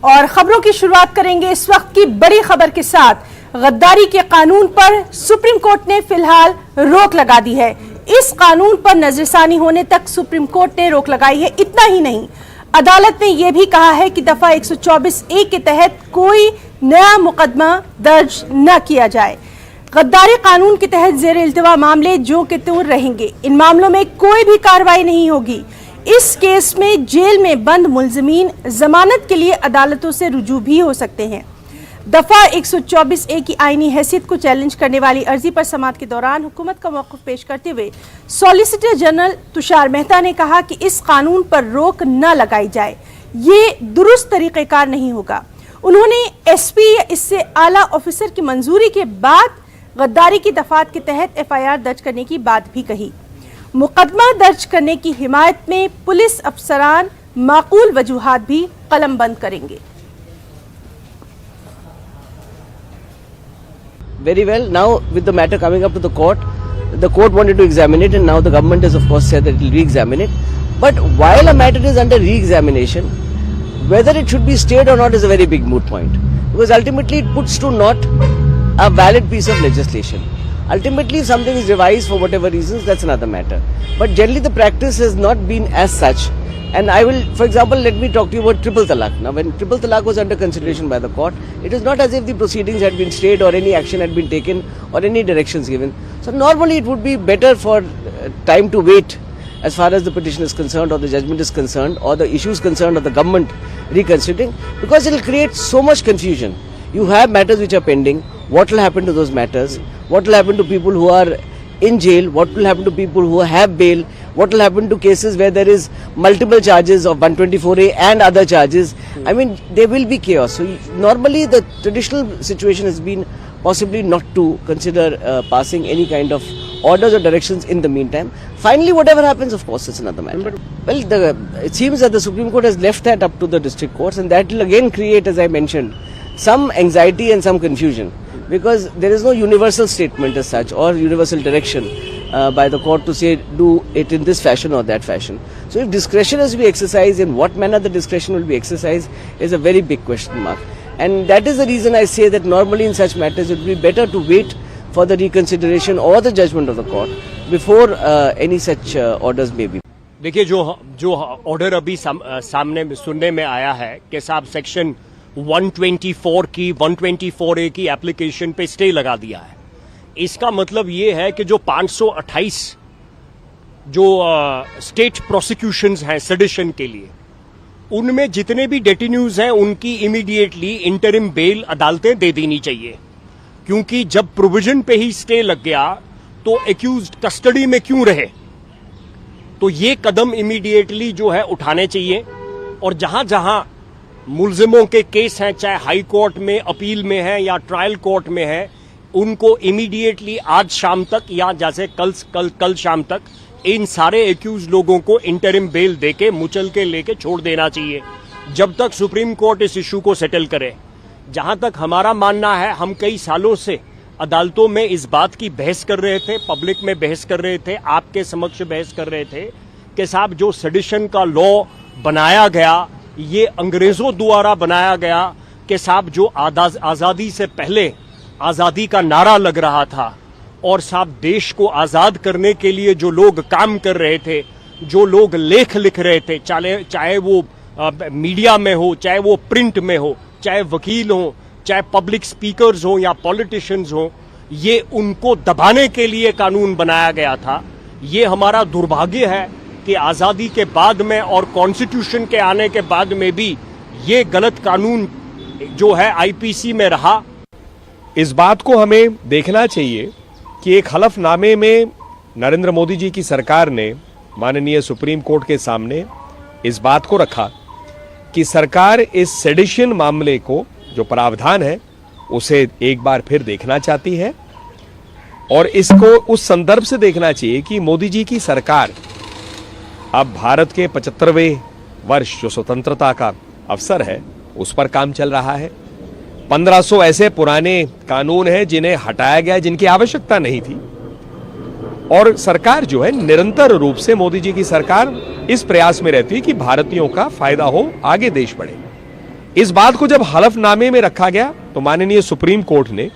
और खबरों की शुरुआत करेंगे इस वक्त की बड़ी खबर के साथ। गद्दारी के कानून पर सुप्रीम कोर्ट ने फिलहाल रोक लगा दी है। इस कानून पर नजरसानी होने तक सुप्रीम कोर्ट ने रोक लगाई है। इतना ही नहीं, अदालत ने यह भी कहा है कि दफा 124(a) के तहत कोई नया मुकदमा दर्ज न किया जाए। गद्दारी कानून के तहत जेर इल्तिवा मामले जो के त्यों रहेंगे। इन मामलों में कोई भी कार्रवाई नहीं होगी। इस केस में जेल में बंद मुल्जिमीन जमानत के लिए अदालतों से रुजू भी हो सकते हैं। दफा 124(a) की आईनी हैसियत को चैलेंज करने वाली अर्जी पर समाअत के दौरान हुकूमत का मौक़िफ़ पेश करते हुए सॉलिसिटर जनरल तुषार मेहता ने कहा कि इस कानून पर रोक न लगाई जाए, ये दुरुस्त तरीक़ेकार नहीं होगा। उन्होंने एसपी या इससे आला ऑफिसर की मंजूरी के बाद गद्दारी की दफात के तहत FIR दर्ज करने की बात भी कही। मुकदमा दर्ज करने की हिमायत में पुलिस अफसरान माकूल वजूहात भी कलमबंद करेंगे। Very well. Now, with the matter coming up to the court wanted to examine it, and now the government has, of course, said that it will re-examine it. But while a matter is under re-examination, whether it should be stayed or not is a very big moot point, because ultimately it puts to naught a valid piece of legislation. Ultimately, if something is revised for whatever reasons, that's another matter. But generally, the practice has not been as such. And I will, for example, let me talk to you about triple talaq. Now, when triple talaq was under consideration by the court, it is not as if the proceedings had been stayed or any action had been taken or any directions given. So normally it would be better for time to wait as far as the petition is concerned or the judgment is concerned or the issues concerned of the government reconsidering, because it will create so much confusion. You have matters which are pending. What will happen to those matters? What will happen to people who are in jail? What will happen to people who have bail? What will happen to cases where there is multiple charges of 124(a) and other charges? I mean, there will be chaos. So normally the traditional situation has been possibly not to consider passing any kind of orders or directions in the meantime. Finally, whatever happens, of course, it's another matter. Well, it seems that the Supreme Court has left that up to the district courts, and that will again create, as I mentioned, some anxiety and some confusion, because there is no universal statement as such or universal direction by the court to say do it in this fashion or that fashion. So if discretion is to be exercised, in what manner the discretion will be exercised is a very big question mark. And that is the reason I say that normally in such matters it would be better to wait for the reconsideration or the judgment of the court before any such orders may be. देखिए, जो order अभी सामने सुनने में आया है कि साहब सेक्शन 124 की 124(a) की एप्लीकेशन पे स्टे लगा दिया है। इसका मतलब ये है कि जो 528 जो स्टेट प्रोसिक्यूशंस हैं सेडिशन के लिए, उनमें जितने भी डेटिन्यूज हैं उनकी इमीडिएटली इंटरिम बेल अदालतें दे देनी चाहिए, क्योंकि जब प्रोविजन पे ही स्टे लग गया तो एक्यूज्ड कस्टडी में क्यों रहे। तो ये कदम इमीडिएटली जो है उठाने चाहिए, और जहां जहां मुल्जिमों के केस हैं, चाहे हाई कोर्ट में अपील में है या ट्रायल कोर्ट में है, उनको इमीडिएटली आज शाम तक या जैसे कल शाम तक इन सारे एक्यूज लोगों को इंटरिम बेल देके मुचल के लेके छोड़ देना चाहिए, जब तक सुप्रीम कोर्ट इस इशू को सेटल करे। जहां तक हमारा मानना है, हम कई सालों से अदालतों में इस बात की बहस कर रहे थे, पब्लिक में बहस कर रहे थे, आपके समक्ष बहस कर रहे थे कि साहब जो सेडिशन का लॉ बनाया गया, ये अंग्रेजों द्वारा बनाया गया कि साहब जो आजादी से पहले आजादी का नारा लग रहा था, और साहब देश को आजाद करने के लिए जो लोग काम कर रहे थे, जो लोग लेख लिख रहे थे, चाहे वो मीडिया में हो, चाहे वो प्रिंट में हो, चाहे वकील हो, चाहे पब्लिक स्पीकर्स हो या पॉलिटिशियंस हो, ये उनको दबाने के लिए कानून बनाया गया था। ये हमारा दुर्भाग्य है कि आजादी के बाद में और कॉन्स्टिट्यूशन के आने के बाद में भी ये गलत कानून जो है IPC में रहा। इस बात को हमें देखना चाहिए कि एक हलफनामे में नरेंद्र मोदी जी की सरकार ने माननीय सुप्रीम कोर्ट के सामने इस बात को रखा कि सरकार इस सेडिशन मामले को, जो प्रावधान है, उसे एक बार फिर देखना चाहती है, और इसको उस संदर्भ से देखना चाहिए कि मोदी जी की सरकार अब भारत के 75वें वर्ष जो स्वतंत्रता का अवसर है उस पर काम चल रहा है। 1500 ऐसे पुराने कानून हैं जिन्हें हटाया गया, जिनकी आवश्यकता नहीं थी, और सरकार जो है निरंतर रूप से, मोदी जी की सरकार इस प्रयास में रहती है कि भारतीयों का फायदा हो, आगे देश बढ़े। इस बात को जब हलफनामे में रखा गया तो माननीय सुप्रीम कोर्ट ने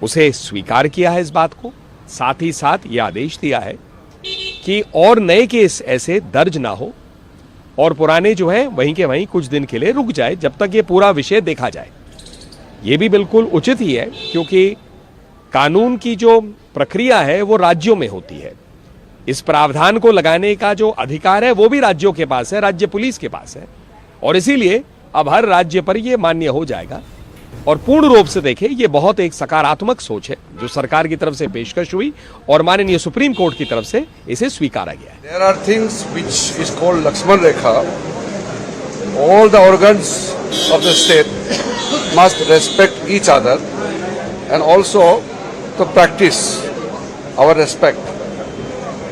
उसे स्वीकार किया है इस बात को, साथ ही साथ यह आदेश दिया है कि और नए केस ऐसे दर्ज ना हो और पुराने जो है वहीं के वहीं कुछ दिन के लिए रुक जाए जब तक ये पूरा विषय देखा जाए। ये भी बिल्कुल उचित ही है क्योंकि कानून की जो प्रक्रिया है वो राज्यों में होती है। इस प्रावधान को लगाने का जो अधिकार है वो भी राज्यों के पास है, राज्य पुलिस के पास है, और इसीलिए अब हर राज्य पर यह मान्य हो जाएगा। और पूर्ण रूप से देखें, ये बहुत एक सकारात्मक सोच है जो सरकार की तरफ से पेशकश हुई और माननीय सुप्रीम कोर्ट की तरफ से इसे स्वीकारा गया है। There are things which is called Lakshman Rekha. All the organs of the state must respect each other and also to practice our respect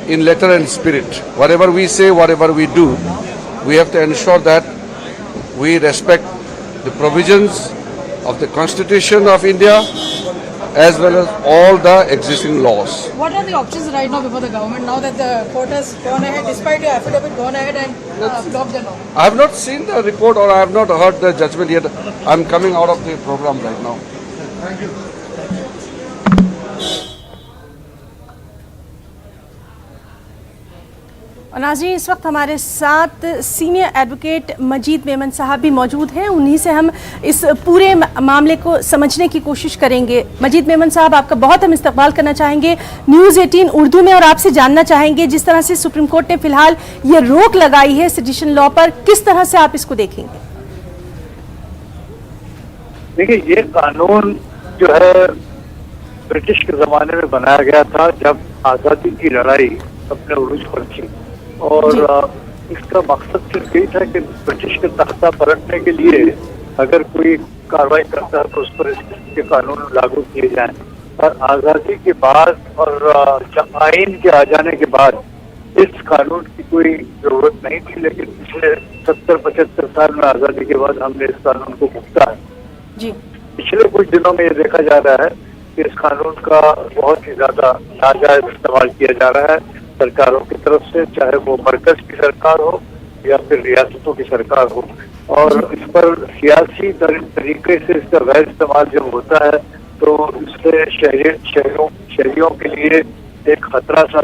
in letter and spirit. Whatever we say, whatever we do, we have to ensure that we respect the provisions of the Constitution of India as well as all the existing laws. What are the options right now before the government now that the court has gone ahead, despite your affidavit, gone ahead and blocked the law? I have not seen the report or I have not heard the judgment yet. I am coming out of the program right now. Thank you. और नाज़रीन, इस वक्त हमारे साथ senior advocate मजीद मेमन साहब भी मौजूद हैं। उन्हीं से हम इस पूरे मामले को समझने की कोशिश करेंगे। मजीद मेमन साहब, आपका बहुत हम इस्तकबाल करना चाहेंगे न्यूज़ 18 उर्दू में, और आपसे जानना चाहेंगे जिस तरह से सुप्रीम कोर्ट ने फिलहाल ये रोक लगाई है सेडिशन लॉ पर, किस तरह से आप इसको देखेंगे? देखिए, ये कानून जो है ब्रिटिश के ज़माने में बनाया गया था जब आज़ादी की लड़ाई अपने उरूज पर थी, और इसका मकसद सिर्फ यही था कि ब्रिटिश के तख्ता पलटने के लिए अगर कोई कार्रवाई करता है तो उस पर इसके कानून लागू किए जाएं। और आज़ादी के बाद और आइन के आ जाने के बाद इस कानून की कोई जरूरत नहीं थी, लेकिन पिछले 70-75 साल में आज़ादी के बाद हमने इस कानून को भुगता है जी। पिछले कुछ दिनों में ये देखा जा रहा है कि इस कानून का बहुत ही ज्यादा नाजायज इस्तेमाल किया जा रहा है सरकारों की तरफ से, चाहे वो मरकज की सरकार हो या फिर रियासतों की सरकार हो। और इस पर सियासी तरीके से इसका गैर इस्तेमाल जब होता है तो इससे शहरियों के लिए एक खतरा सा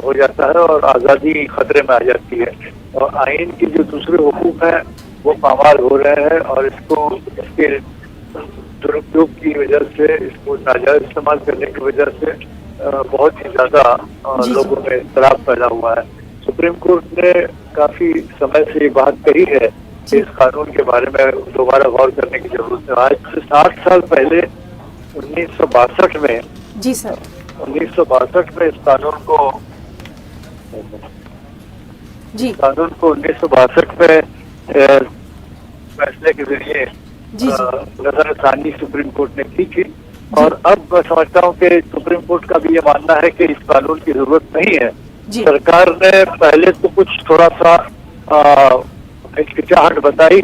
हो जाता है और आज़ादी खतरे में आ जाती है, और आइन की जो दूसरे हुकूक हैं वो पामाल हो रहे हैं, और इसके दुरुपयोग की वजह से, इसको नाजायज इस्तेमाल करने की वजह से बहुत ही ज्यादा लोगों में इख्तलाफ पैदा हुआ है। सुप्रीम कोर्ट ने काफी समय से ये बात कही है कि इस कानून के बारे में दोबारा गौर करने की जरूरत है। आज से 60 साल पहले 1962 में जी सर 1962 में इस कानून को 1962 में फैसले के जरिए नजरसानी सुप्रीम कोर्ट ने की थी, और अब मैं समझता हूँ कि सुप्रीम कोर्ट का भी ये मानना है कि इस कानून की जरूरत नहीं है। सरकार ने पहले तो कुछ थोड़ा सा हिचकिचाहट बताई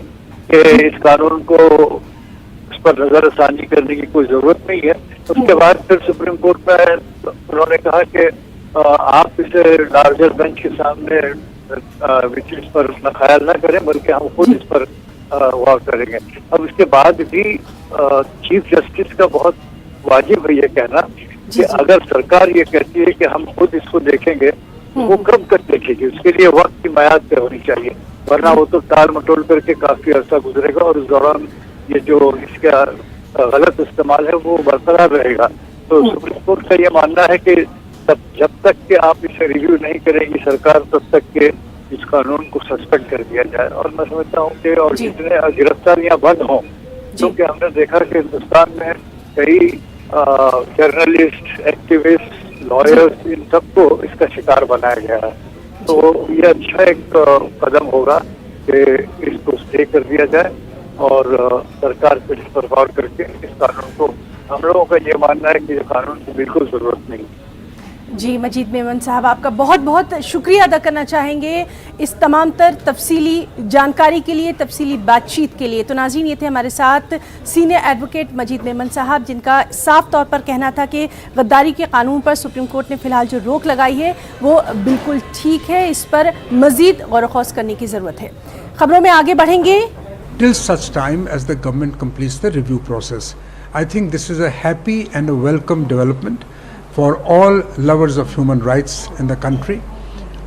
कि इस कानून को उस पर नजरसानी करने की कोई जरूरत नहीं है। उसके बाद फिर सुप्रीम कोर्ट में उन्होंने कहा कि आप इसे लार्जर बेंच के सामने इस पर अपना ख्याल न करें, बल्कि हम खुद इस पर गौर करेंगे। अब इसके बाद भी चीफ जस्टिस का बहुत वाजिब है ये कहना कि अगर सरकार ये कहती है कि हम खुद इसको देखेंगे, वो कब तक देखेगी? उसके लिए वक्त की मियाद तय होनी चाहिए, वरना वो तो टाल मटोल करके काफी अरसा गुजरेगा और उस दौरान ये जो इसका गलत इस्तेमाल है वो बरकरार रहेगा। तो सुप्रीम कोर्ट का ये मानना है कि जब तक कि आप इसे रिव्यू नहीं करेगी सरकार, तब तक के इस कानून को सस्पेंड कर दिया जाए। और मैं समझता हूँ कि और जितने गिरफ्तारियां बंद हों, क्योंकि हमने देखा कि हिंदुस्तान में कई जर्नलिस्ट, एक्टिविस्ट, लॉयर्स, इन सबको इसका शिकार बनाया गया है। तो ये अच्छा एक कदम होगा कि इसको स्टे कर दिया जाए और सरकार को इस पर गौर करके इस कानून को, हम लोगों का ये मानना है कि कानून की बिल्कुल जरूरत नहीं। जी मजीद मेमन साहब, आपका बहुत बहुत शुक्रिया अदा करना चाहेंगे इस तमाम तर तफसीली जानकारी के लिए, तफसीली बातचीत के लिए। तो नाज़रीन, ये थे हमारे साथ सीनियर एडवोकेट मजीद मेमन साहब, जिनका साफ तौर पर कहना था कि गद्दारी के कानून पर सुप्रीम कोर्ट ने फिलहाल जो रोक लगाई है वो बिल्कुल ठीक है, इस पर मजीद गौर व खौस करने की ज़रूरत है। खबरों में आगे बढ़ेंगे। till such time as the government completes the review process. I think this is a happy and a welcome development for all lovers of human rights in the country.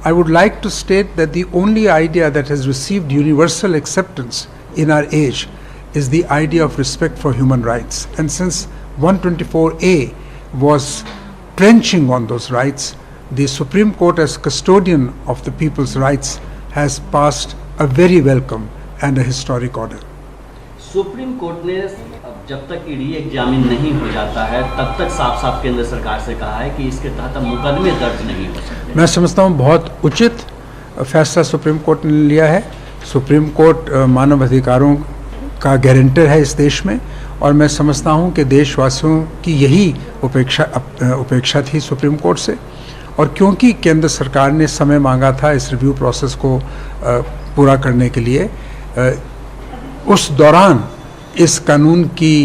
I would like to state that the only idea that has received universal acceptance in our age is the idea of respect for human rights. And since 124A was trenching on those rights, the Supreme Court, as custodian of the people's rights, has passed a very welcome and a historic order. Supreme court ने जब तक ED examine नहीं हो जाता है तब तक साफ साफ केंद्र सरकार से कहा है कि इसके तहत मुकदमे दर्ज नहीं हो सकते। मैं समझता हूँ बहुत उचित फैसला सुप्रीम कोर्ट ने लिया है। सुप्रीम कोर्ट मानव अधिकारों का गारंटर है इस देश में, और मैं समझता हूँ कि देशवासियों की यही उपेक्षा थी सुप्रीम कोर्ट से। और क्योंकि केंद्र सरकार ने समय मांगा था इस रिव्यू प्रोसेस को पूरा करने के लिए, उस दौरान इस कानून की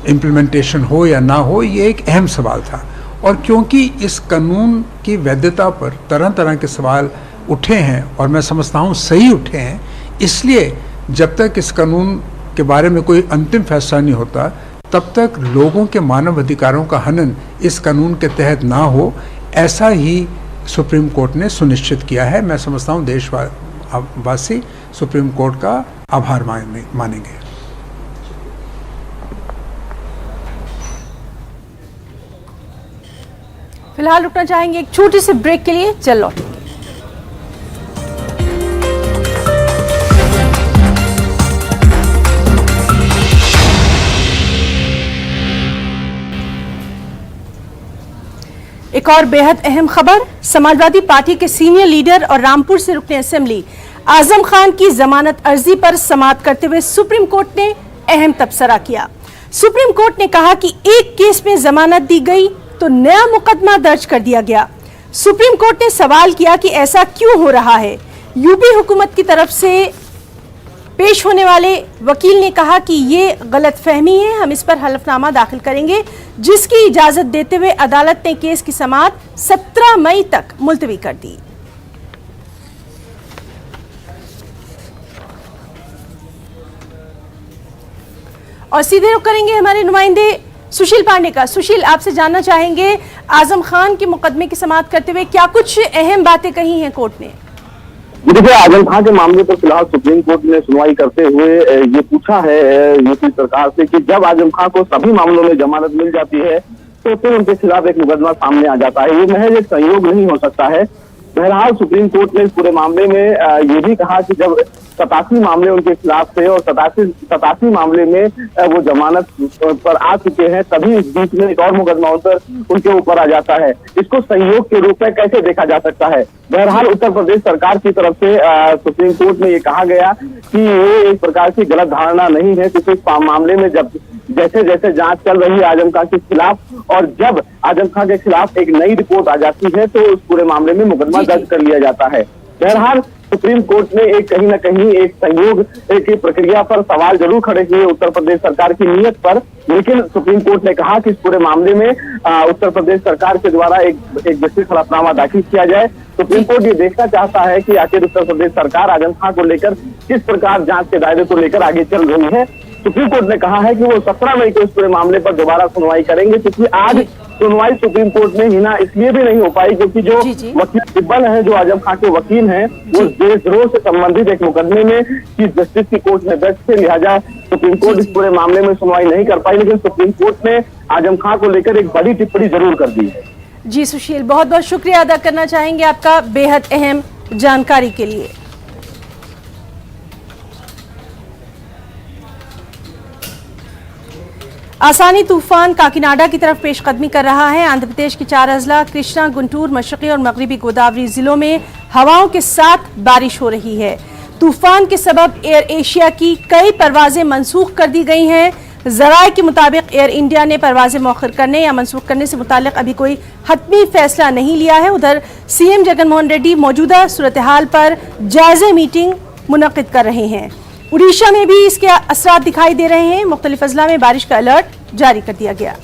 इम्प्लीमेंटेशन हो या ना हो, ये एक अहम सवाल था। और क्योंकि इस कानून की वैधता पर तरह तरह के सवाल उठे हैं, और मैं समझता हूँ सही उठे हैं, इसलिए जब तक इस कानून के बारे में कोई अंतिम फैसला नहीं होता, तब तक लोगों के मानव अधिकारों का हनन इस कानून के तहत ना हो, ऐसा ही सुप्रीम कोर्ट ने सुनिश्चित किया है। मैं समझता हूँ देशवासी सुप्रीम कोर्ट का आभार मानेंगे। फिलहाल रुकना चाहेंगे एक छोटे से ब्रेक के लिए, चल लौटेंगे। एक और बेहद अहम खबर, समाजवादी पार्टी के सीनियर लीडर और रामपुर से रुकने असेंबली आजम खान की जमानत अर्जी पर समाअत करते हुए सुप्रीम कोर्ट ने अहम तबसरा किया। सुप्रीम कोर्ट ने कहा कि एक केस में जमानत दी गई तो नया मुकदमा दर्ज कर दिया गया। सुप्रीम कोर्ट ने सवाल किया कि ऐसा क्यों हो रहा है। यूपी हुकूमत की तरफ से पेश होने वाले वकील ने कहा कि ये गलतफहमी है, हम इस पर हलफनामा दाखिल करेंगे, जिसकी इजाजत देते हुए अदालत ने केस की समाअत 17 मई तक मुलतवी कर दी। और सीधे रुख करेंगे हमारे नुमाइंदे सुशील पांडे का। सुशील, आपसे जानना चाहेंगे, आजम खान के मुकदमे की समाअत करते हुए क्या कुछ अहम बातें कही हैं कोर्ट ने? देखिए, आजम खान के मामले पर फिलहाल सुप्रीम कोर्ट ने सुनवाई करते हुए ये पूछा है यूपी सरकार से कि जब आजम खान को सभी मामलों में जमानत मिल जाती है तो फिर उनके खिलाफ एक मुकदमा सामने आ जाता है, ये महज एक संयोग नहीं हो सकता है। बहरहाल सुप्रीम कोर्ट ने इस पूरे मामले में ये भी कहा कि जब 87 मामले उनके खिलाफ थे और 87 मामले में वो जमानत पर आ चुके हैं, तभी इस बीच में एक और मुकदमा उनके ऊपर आ जाता है। इसको संयोग के रूप में कैसे देखा जा सकता है? बहरहाल उत्तर प्रदेश सरकार की तरफ से सुप्रीम कोर्ट में ये कहा गया कि ये एक प्रकार की गलत धारणा नहीं है, क्योंकि इस मामले में जब जैसे जैसे जांच चल रही है आजम खान के खिलाफ, और जब आजम खान के खिलाफ एक नई रिपोर्ट आ जाती है तो उस पूरे मामले में मुकदमा दर्ज कर लिया जाता है। बहरहाल सुप्रीम कोर्ट ने एक कहीं न कहीं एक संयोग की प्रक्रिया पर सवाल जरूर खड़े किए उत्तर प्रदेश सरकार की नीयत पर, लेकिन सुप्रीम कोर्ट ने कहा कि इस पूरे मामले में उत्तर प्रदेश सरकार के द्वारा एक विस्तृत हलफनामा दाखिल किया जाए। सुप्रीम कोर्ट ये देखना चाहता है कि आखिर उत्तर प्रदेश सरकार आजम खान को लेकर किस प्रकार जांच के दायरे को लेकर आगे चल रही है। सुप्रीम कोर्ट ने कहा है कि वो 17 मई को इस पूरे मामले पर दोबारा सुनवाई करेंगे, क्योंकि आज सुनवाई सुप्रीम कोर्ट में हिना इसलिए भी नहीं हो पाई क्योंकि जो वकील सिब्बल हैं, जो आजम खान के वकील हैं, वो देशद्रोह से संबंधित एक मुकदमे में चीफ जस्टिस की कोर्ट में दर्ज थे, लिहाजा सुप्रीम कोर्ट इस पूरे मामले में सुनवाई नहीं कर पाई। लेकिन सुप्रीम कोर्ट ने आजम खान को लेकर एक बड़ी टिप्पणी जरूर कर दी है। जी सुशील, बहुत बहुत शुक्रिया अदा करना चाहेंगे आपका बेहद अहम जानकारी के लिए। आसानी तूफान काकीनाडा की तरफ पेशकदमी कर रहा है। आंध्र प्रदेश के 4 अजला कृष्णा, गुंटूर, मशरकी और मगरबी गोदावरी जिलों में हवाओं के साथ बारिश हो रही है। तूफान के सबब एयर एशिया की कई परवाजें मनसूख कर दी गई हैं। ज़राए के मुताबिक एयर इंडिया ने परवाजें मौखर करने या मनसूख करने से मुतालिक अभी कोई हतमी फैसला नहीं लिया है। उधर सीएम जगन मोहन रेड्डी मौजूदा सूरत हाल पर जायजा मीटिंग मुनक्किद कर रहे हैं। उड़ीसा में भी इसके असरात दिखाई दे रहे हैं। मुख्तलिफ अजला में बारिश का अलर्ट जारी कर दिया गया।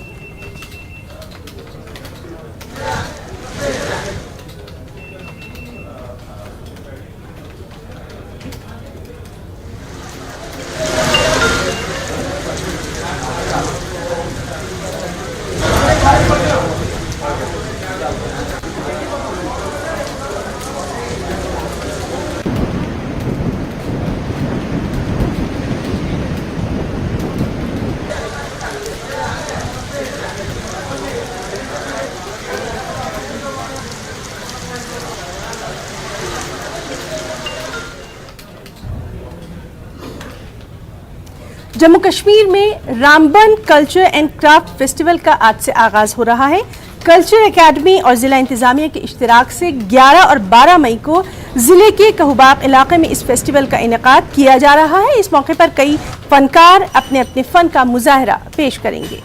जम्मू कश्मीर में Ramban culture and craft festival का आज से आगाज हो रहा है। कल्चर एकेडमी और जिला इंतजामिया के इश्तिराक से 11 और 12 मई को जिले के कहूबाग इलाके में इस फेस्टिवल का इनेकाद किया जा रहा है। इस मौके पर कई फनकार अपने अपने फन का मुजाहरा पेश करेंगे।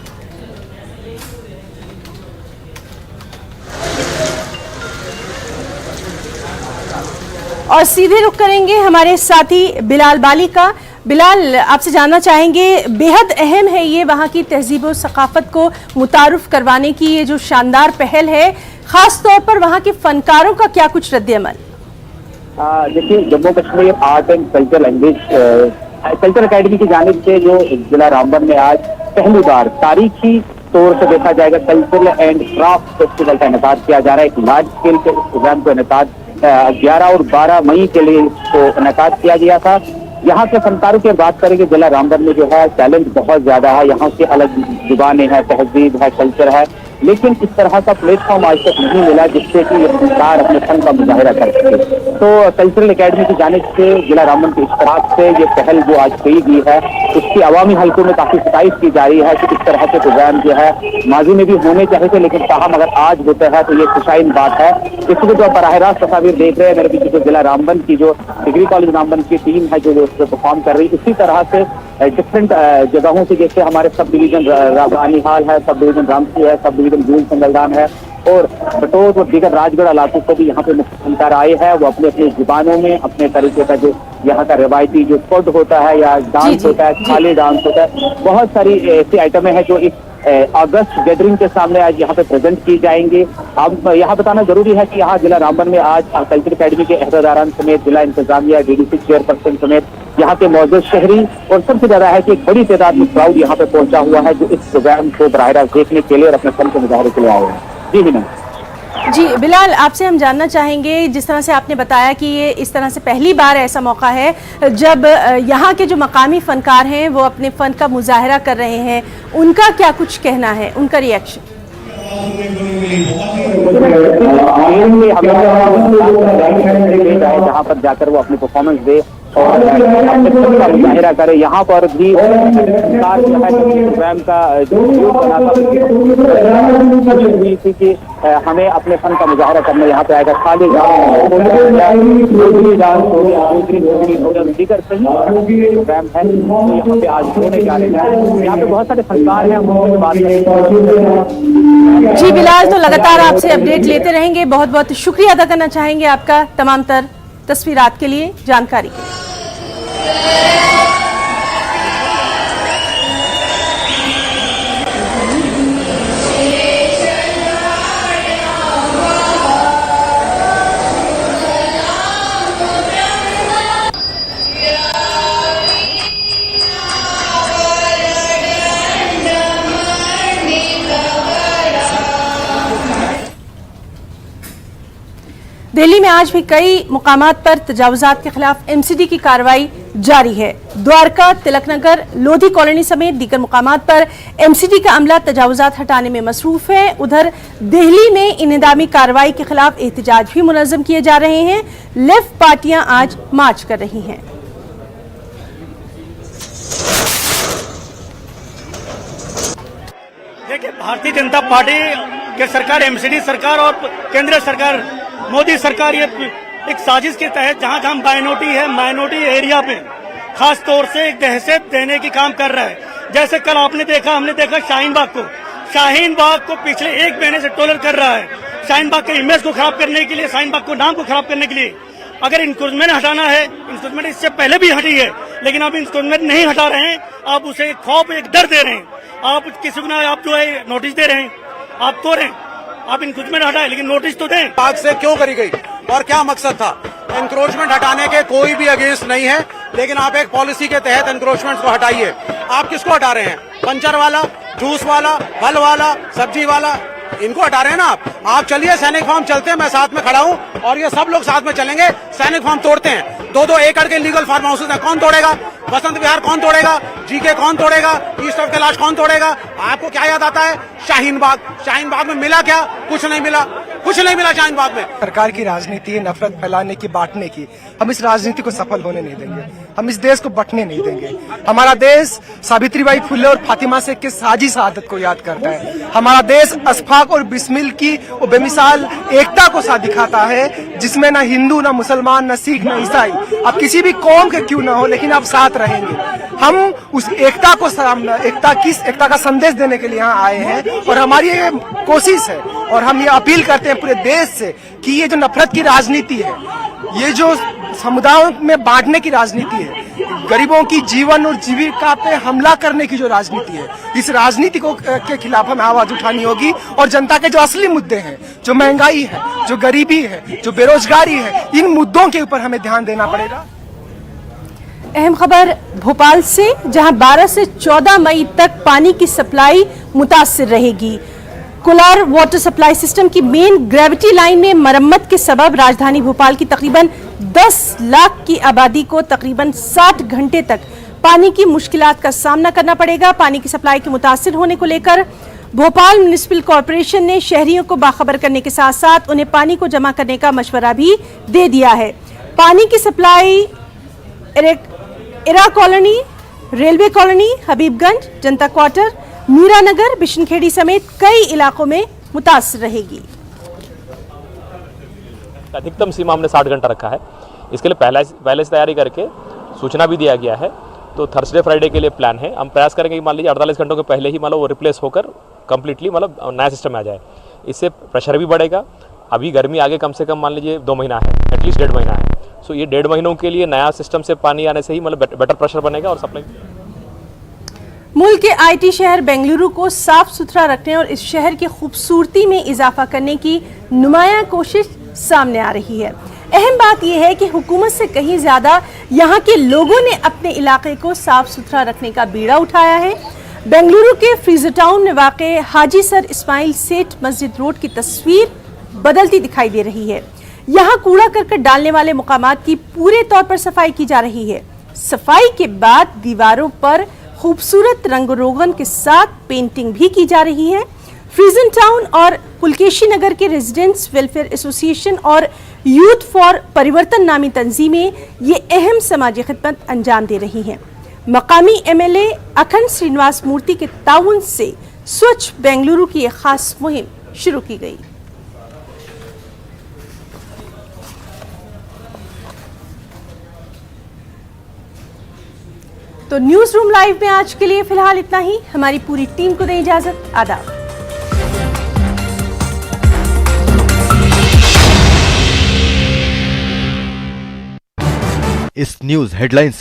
और सीधे रुख करेंगे हमारे साथी बिलाल बाली का। बिलाल, आपसे जानना चाहेंगे, बेहद अहम है ये वहाँ की तहजीब और सकाफत को मुतारुफ करवाने की ये जो शानदार पहल है, खास तौर पर वहाँ के फनकारों का क्या कुछ रद्द-ए-अमल? देखिए, Jammu Kashmir art and culture language culture academy की जानिब से जो जिला रामबन में आज पहली बार तारीखी तौर से देखा जाएगा कल्चरल एंड क्राफ्ट फेस्टिवल का इनेकाद किया जा रहा है। एक लार्ज स्केल के प्रोग्राम को इनेकाद 11 और 12 मई के लिए इसको इनेकाद किया गया था। यहाँ के फनकारों की बात करेंगे, जिला रामबन में जो है टैलेंट बहुत ज्यादा है। यहाँ की अलग जुबानें हैं, तहजीब है, कल्चर है, लेकिन इस तरह का प्लेटफॉर्म आज तक नहीं मिला जिससे कि ये फनकार अपने फन का मुजाहिरा कर सके। तो कल्चरल एकेडमी की जानिब से जिला रामबन के इश्तराक से ये पहल जो आज की गई है, उसकी अवामी हल्कों में काफी सताइश की जा रही है कि इस तरह के प्रोग्राम जो है माजी में भी होने चाहिए थे, लेकिन ताहम अगर आज होता है तो ये खुशाइन बात है। इसको जो बराह रास्त तस्वीर देख रहे हैं मेरे पीछे, जो जिला रामबन की जो डिग्री कॉलेज रामबन की टीम है जो उस पर परफॉर्म कर रही है, इसी तरह से डिफरेंट जगहों से, जैसे हमारे सब डिवीजन रानीहाल है, सब डिवीजन रामसी है, सब डिवीजन जूल संगलदान है और बटोत और दीगर राजगढ़ इलाकों से भी यहाँ पे मुख्य फनकार आए हैं। वो अपने अपनी जुबानों में अपने तरीके का जो यहाँ का रिवायती जो स्पॉट होता है या डांस होता है, खाली डांस होता है, बहुत सारी ऐसी आइटमें हैं जो इस अगस्त गैदरिंग के सामने आज यहाँ पे प्रेजेंट की जाएंगे। अब यहाँ बताना जरूरी है कि यहाँ जिला रामबन में आज कल्चर अकेडमी के अहदेदारान समेत जिला इंतजामिया, डीडीसी चेयरपर्सन समेत यहाँ के मौजूद शहरी और सबसे ज्यादा है कि एक बड़ी तादाद में क्राउड यहाँ पे पहुंचा हुआ है जो इस प्रोग्राम को बराह रास्त देखने के लिए और अपने फन के मुजाहरे के लिए आए हैं। जी हिना। जी बिलाल, आपसे हम जानना चाहेंगे, जिस तरह से आपने बताया कि ये इस तरह से पहली बार ऐसा मौका है जब यहाँ के जो मकामी फनकार हैं वो अपने फन का मुजाहरा कर रहे हैं, उनका क्या कुछ कहना है, उनका रिएक्शन? जहाँ पर जाकर वो अपनी परफॉर्मेंस दे और मुजाहिरा करे। यहाँ पर भी प्रोग्राम का थी कि हमें अपने फन का मुजाहिरा करने यहाँ पे आएगा। खाली प्रोग्राम है तो यहाँ पे आज होने जा रहे हैं। यहाँ पे बहुत सारे फनकार हैं। जी बिलाल, तो लगातार आपसे अपडेट लेते रहेंगे। बहुत बहुत शुक्रिया अदा करना चाहेंगे आपका तमाम तर तस्वीरात के लिए, जानकारी के लिए। दिल्ली में आज भी कई मुकामात पर तजावुजात के खिलाफ एमसीडी की कार्रवाई जारी है। द्वारका, तिलकनगर, लोधी कॉलोनी समेत दीगर मुकामात पर एमसीडी का अमला तजावुजात हटाने में मसरूफ है। उधर दिल्ली में इन्हिदामी कार्रवाई के खिलाफ एहतजाज भी मुनज़्ज़म किए जा रहे हैं। लेफ्ट पार्टियां आज मार्च कर रही हैं। देखिए, भारतीय जनता पार्टी के सरकार, एमसीडी सरकार और केंद्र सरकार, मोदी सरकार, ये एक साजिश के तहत जहां जहां माइनॉरिटी है, माइनॉरिटी एरिया पे खास तौर से एक दहशत देने की काम कर रहा है। जैसे कल हमने देखा शाहीन बाग को पिछले एक महीने से टोलर कर रहा है। शाहीन बाग के इमेज को खराब करने के लिए, शाहीन बाग को नाम को खराब करने के लिए। अगर इंक्रोचमेंट हटाना है, इंक्रोचमेंट इससे पहले भी हटी है, लेकिन आप इंक्रोचमेंट नहीं हटा रहे हैं। आप उसे एक खौफ, एक डर दे रहे हैं। आप किसी को ना आप जो है नोटिस दे रहे हैं, आप तो रहे हैं, आप इंक्रोचमेंट हटाए लेकिन नोटिस तो दें। आज से क्यों करी गई और क्या मकसद था? इंक्रोचमेंट हटाने के कोई भी अगेंस्ट नहीं है, लेकिन आप एक पॉलिसी के तहत इंक्रोचमेंट को हटाइए। आप किसको हटा रहे हैं? पंचर वाला, जूस वाला, फल वाला, सब्जी वाला, इनको हटा रहे हैं ना आप। चलिए सैनिक फार्म चलते हैं, मैं साथ में खड़ा हूँ और ये सब लोग साथ में चलेंगे। सैनिक फार्म तोड़ते हैं, 2-2 एकड़ के लीगल फार्म हाउसेज हैं, कौन तोड़ेगा? बसंत विहार कौन तोड़ेगा, जीके कौन तोड़ेगा, ईस्ट ऑफ कैलाश कौन तोड़ेगा? आपको क्या याद आता है? शाहीन बाग। शाहीन बाग में मिला क्या? कुछ नहीं मिला, कुछ नहीं मिला शाहीन बाग में। सरकार की राजनीति है नफरत फैलाने की, बांटने की। हम इस राजनीति को सफल होने नहीं देंगे, हम इस देश को बंटने नहीं देंगे। हमारा देश सावित्रीबाई फुले और फातिमा शेख के साजी शहादत को याद करता है। हमारा देश अशफाक और बिस्मिल की वो बेमिसाल एकता को साथ दिखाता है, जिसमें न हिंदू, न मुसलमान, न सिख, न ईसाई, अब किसी भी कौम के क्यों न हो, लेकिन आप साथ रहेंगे। हम उस एकता को एकता का संदेश देने के लिए यहाँ आए हैं और हमारी ये कोशिश है और हम ये अपील करते हैं पूरे देश से कि ये जो नफरत की राजनीति है, ये जो समुदायों में बांटने की राजनीति है, गरीबों की जीवन और जीविका पे हमला करने की जो राजनीति है, इस राजनीति को के खिलाफ हमें आवाज उठानी होगी और जनता के जो असली मुद्दे हैं, जो महंगाई है, जो गरीबी है, जो बेरोजगारी है, इन मुद्दों के ऊपर हमें ध्यान देना पड़ेगा। अहम खबर भोपाल से, जहां 12 से 14 मई तक पानी की सप्लाई मुतासिर रहेगी। कोलार वाटर सप्लाई सिस्टम की मेन ग्रेविटी लाइन में मरम्मत के सबब राजधानी भोपाल की तकरीबन 10 लाख की आबादी को तकरीबन 60 घंटे तक पानी की मुश्किलात का सामना करना पड़ेगा। पानी की सप्लाई के मुतासिर होने को लेकर भोपाल म्युनिसिपल कॉरपोरेशन ने शहरियों को बाखबर करने के साथ साथ उन्हें पानी को जमा करने का मशवरा भी दे दिया है। पानी की सप्लाई इरा कॉलोनी, रेलवे कॉलोनी, हबीबगंज, जनता क्वार्टर, मीरानगर, बिशनखेड़ी समेत कई इलाकों में मुतासिर रहेगी। अधिकतम सीमा हमने 60 घंटा रखा है। इसके लिए पहले से तैयारी करके सूचना भी दिया गया है। तो थर्सडे फ्राइडे के लिए प्लान है। हम प्रयास करेंगे कि मान लीजिए 48 घंटों के पहले ही मतलब वो रिप्लेस होकर कंप्लीटली मतलब नया सिस्टम आ जाए। इससे प्रेशर भी बढ़ेगा। अभी गर्मी आगे कम से कम मान लीजिए 2 महीना है, एटलीस्ट 1.5 महीना है। सो ये 1.5 महीनों के लिए नया सिस्टम से पानी आने से ही मतलब बेटर प्रेशर बनेगा और सप्लाई। मुल्क के आईटी शहर बेंगलुरु को साफ सुथरा रखने और इस शहर की खूबसूरती में इजाफा करने की नुमायां कोशिश सामने आ रही है। अहम बात यह है कि हुकूमत से कहीं ज्यादा यहाँ के लोगों ने अपने इलाके को साफ सुथरा रखने का बीड़ा उठाया है। बेंगलुरु के फ्रीजर टाउन में वाक़े हाजी सर इस्माइल सेठ मस्जिद रोड की तस्वीर बदलती दिखाई दे रही है। यहाँ कूड़ा करकट डालने वाले मुकामात की पूरे तौर पर सफाई की जा रही है। सफाई के बाद दीवारों पर खूबसूरत रंग रोगन के साथ पेंटिंग भी की जा रही है। फ्रीजन टाउन और पुलकेशी नगर के रेजिडेंट्स वेलफेयर एसोसिएशन और यूथ फॉर परिवर्तन नामी तंजीमें ये अहम समाजी खिदमत अंजाम दे रही हैं। मकामी एमएलए अखंड श्रीनिवास मूर्ति के ताउन से स्वच्छ बेंगलुरु की एक खास मुहिम शुरू की गई। तो न्यूज रूम लाइव में आज के लिए फिलहाल इतना ही। हमारी पूरी टीम को दें इजाजत। आदाब। इस न्यूज हेडलाइंस